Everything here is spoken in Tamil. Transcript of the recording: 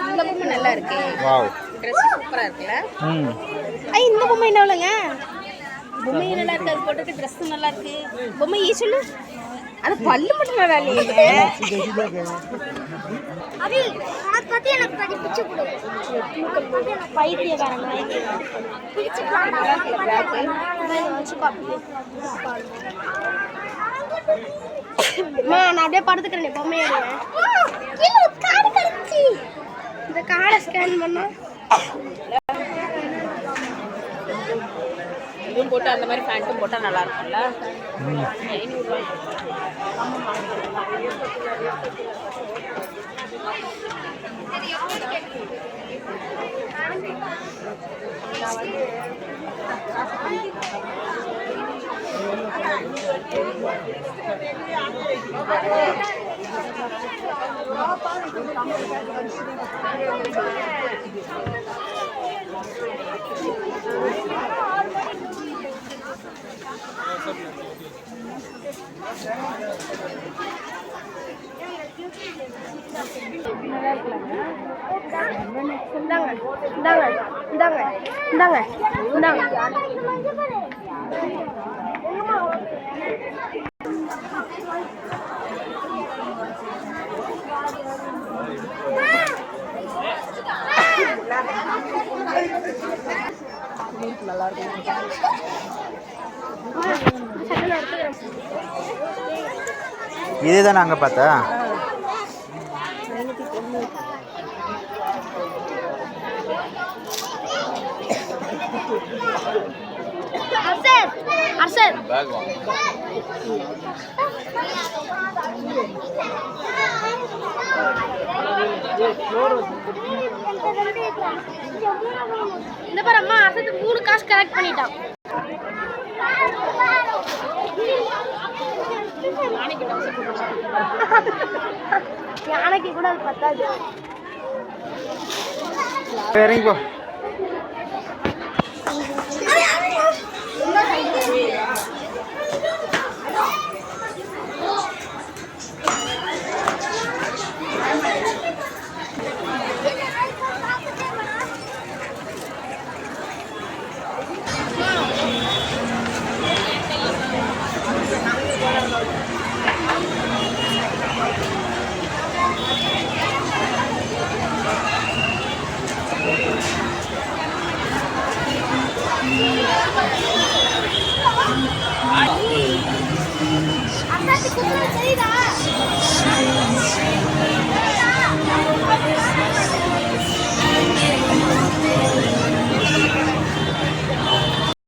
இந்த பொம்மை நல்லா இருக்கு. வாவ், ட்ரெஸ் சூப்பரா இருக்குல்ல. இந்த பொம்மை என்ன விலைங்க? பொம்மை நல்லா இருக்கு, அது போட்டுருக்கு. ட்ரெஸ் நல்லா இருக்கு. பொம்மை சொல்லு. அது பல்லு மட்டும் நல்லா இல்லையே. அது பத்தி எனக்கு படிச்சு கொடு. பைத்தியக்காரங்க நான் அப்படியே படுத்துக்கிறேன். பொம்மையை இந்த கார்டை ஸ்கேன் பண்ணா இதுவும் போட்டு அந்த மாதிரி பேண்ட்டும் போட்டால் நல்லா இருக்கும்ல. 500 ரூபாய். நல்லா இருக்கும். இதுதான் நாங்கள் பார்த்தா. இந்த பாரு அம்மா, அசத்து 3 காசு கலெக்ட் பண்ணிட்டான். யானைக்கு கூட அது பத்தாது. சரிங்க போ.